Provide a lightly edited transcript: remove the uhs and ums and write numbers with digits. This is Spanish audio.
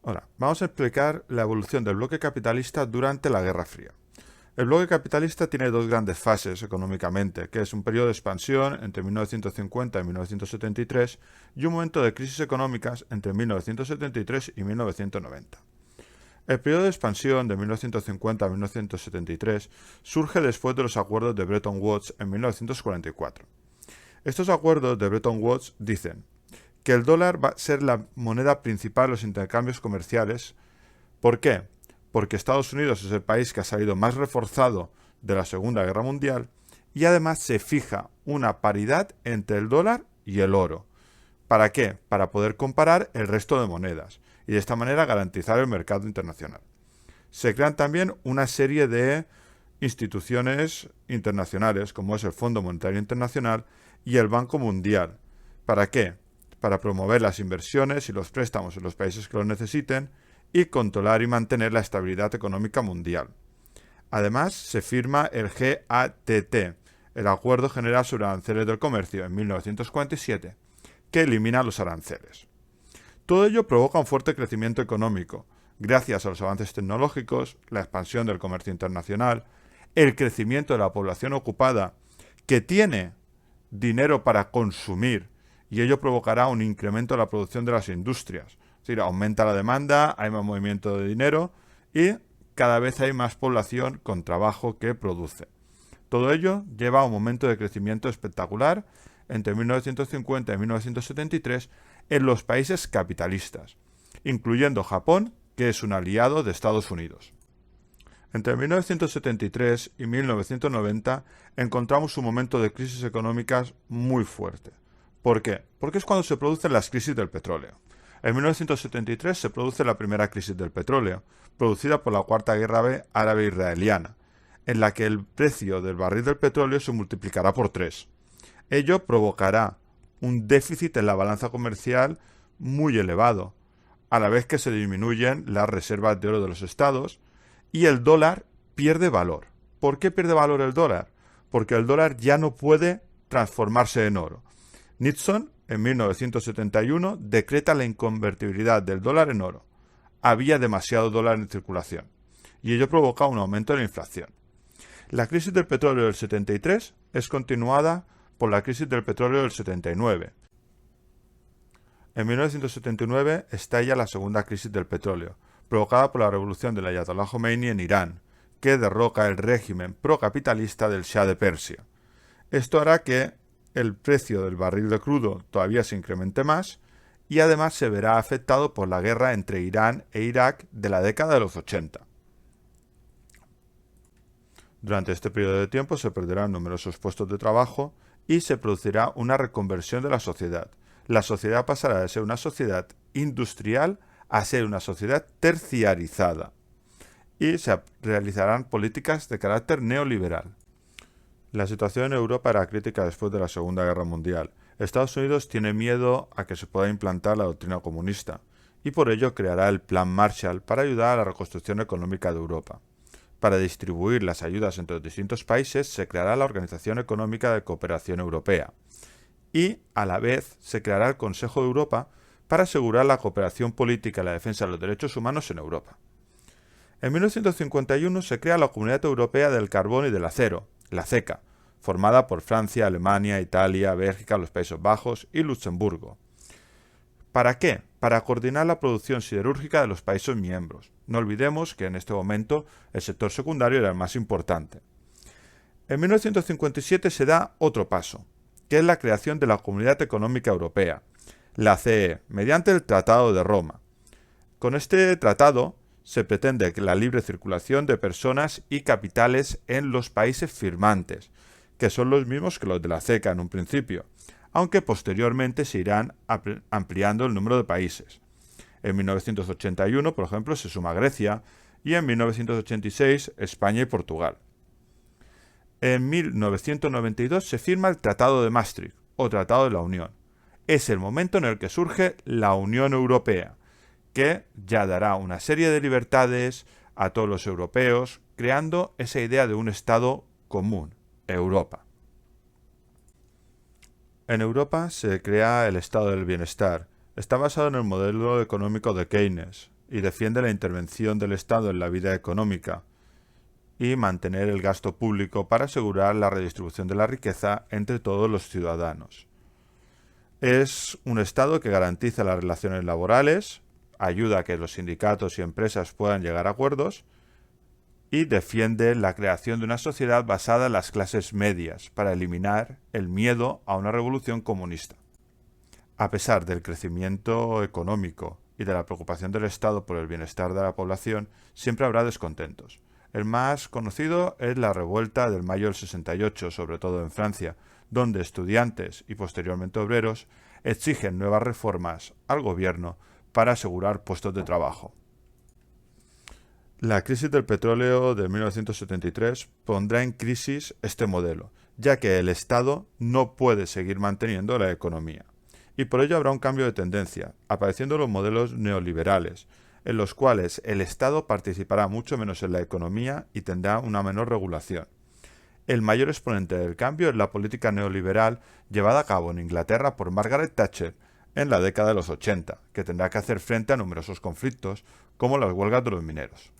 Ahora, vamos a explicar la evolución del bloque capitalista durante la Guerra Fría. El bloque capitalista tiene dos grandes fases económicamente, que es un periodo de expansión entre 1950 y 1973 y un momento de crisis económicas entre 1973 y 1990. El periodo de expansión de 1950 a 1973 surge después de los acuerdos de Bretton Woods en 1944. Estos acuerdos de Bretton Woods dicen que el dólar va a ser la moneda principal de los intercambios comerciales. ¿Por qué? Porque Estados Unidos es el país que ha salido más reforzado de la Segunda Guerra Mundial y además se fija una paridad entre el dólar y el oro. ¿Para qué? Para poder comparar el resto de monedas y de esta manera garantizar el mercado internacional. Se crean también una serie de instituciones internacionales como es el Fondo Monetario Internacional y el Banco Mundial. ¿Para qué? Para promover las inversiones y los préstamos en los países que lo necesiten y controlar y mantener la estabilidad económica mundial. Además, se firma el GATT, el Acuerdo General sobre Aranceles del Comercio, en 1947, que elimina los aranceles. Todo ello provoca un fuerte crecimiento económico, gracias a los avances tecnológicos, la expansión del comercio internacional, el crecimiento de la población ocupada, que tiene dinero para consumir, y ello provocará un incremento de la producción de las industrias. Es decir, aumenta la demanda, hay más movimiento de dinero y cada vez hay más población con trabajo que produce. Todo ello lleva a un momento de crecimiento espectacular entre 1950 y 1973 en los países capitalistas, incluyendo Japón, que es un aliado de Estados Unidos. Entre 1973 y 1990 encontramos un momento de crisis económicas muy fuerte. ¿Por qué? Porque es cuando se producen las crisis del petróleo. En 1973 se produce la primera crisis del petróleo, producida por la Cuarta Guerra Árabe-Israeliana, en la que el precio del barril del petróleo se multiplicará por 3. Ello provocará un déficit en la balanza comercial muy elevado, a la vez que se disminuyen las reservas de oro de los estados y el dólar pierde valor. ¿Por qué pierde valor el dólar? Porque el dólar ya no puede transformarse en oro. Nixon, en 1971, decreta la inconvertibilidad del dólar en oro. Había demasiado dólar en circulación y ello provoca un aumento de la inflación. La crisis del petróleo del 73 es continuada por la crisis del petróleo del 79. En 1979 estalla la segunda crisis del petróleo, provocada por la revolución del Ayatolá Jomeini en Irán, que derroca el régimen procapitalista del Shah de Persia. Esto hará que el precio del barril de crudo todavía se incremente más y además se verá afectado por la guerra entre Irán e Irak de la década de los 80. Durante este periodo de tiempo se perderán numerosos puestos de trabajo y se producirá una reconversión de la sociedad. La sociedad pasará de ser una sociedad industrial a ser una sociedad terciarizada y se realizarán políticas de carácter neoliberal. La situación en Europa era crítica después de la Segunda Guerra Mundial. Estados Unidos tiene miedo a que se pueda implantar la doctrina comunista y por ello creará el Plan Marshall para ayudar a la reconstrucción económica de Europa. Para distribuir las ayudas entre los distintos países se creará la Organización Económica de Cooperación Europea y, a la vez, se creará el Consejo de Europa para asegurar la cooperación política y la defensa de los derechos humanos en Europa. En 1951 se crea la Comunidad Europea del Carbón y del Acero, la CECA, formada por Francia, Alemania, Italia, Bélgica, los Países Bajos y Luxemburgo. ¿Para qué? Para coordinar la producción siderúrgica de los países miembros. No olvidemos que en este momento el sector secundario era el más importante. En 1957 se da otro paso, que es la creación de la Comunidad Económica Europea, la CE, mediante el Tratado de Roma. Con este tratado se pretende que la libre circulación de personas y capitales en los países firmantes, que son los mismos que los de la CECA en un principio, aunque posteriormente se irán ampliando el número de países. En 1981, por ejemplo, se suma Grecia y en 1986 España y Portugal. En 1992 se firma el Tratado de Maastricht, o Tratado de la Unión. Es el momento en el que surge la Unión Europea, que ya dará una serie de libertades a todos los europeos, creando esa idea de un Estado común, Europa. En Europa se crea el Estado del Bienestar. Está basado en el modelo económico de Keynes, y defiende la intervención del Estado en la vida económica y mantener el gasto público para asegurar la redistribución de la riqueza entre todos los ciudadanos. Es un Estado que garantiza las relaciones laborales, ayuda a que los sindicatos y empresas puedan llegar a acuerdos y defiende la creación de una sociedad basada en las clases medias para eliminar el miedo a una revolución comunista. A pesar del crecimiento económico y de la preocupación del Estado por el bienestar de la población, siempre habrá descontentos. El más conocido es la revuelta del mayo del 68, sobre todo en Francia, donde estudiantes y posteriormente obreros exigen nuevas reformas al gobierno para asegurar puestos de trabajo. La crisis del petróleo de 1973 pondrá en crisis este modelo, ya que el Estado no puede seguir manteniendo la economía. Y por ello habrá un cambio de tendencia, apareciendo los modelos neoliberales, en los cuales el Estado participará mucho menos en la economía y tendrá una menor regulación. El mayor exponente del cambio es la política neoliberal llevada a cabo en Inglaterra por Margaret Thatcher en la década de los 80, que tendrá que hacer frente a numerosos conflictos, como las huelgas de los mineros.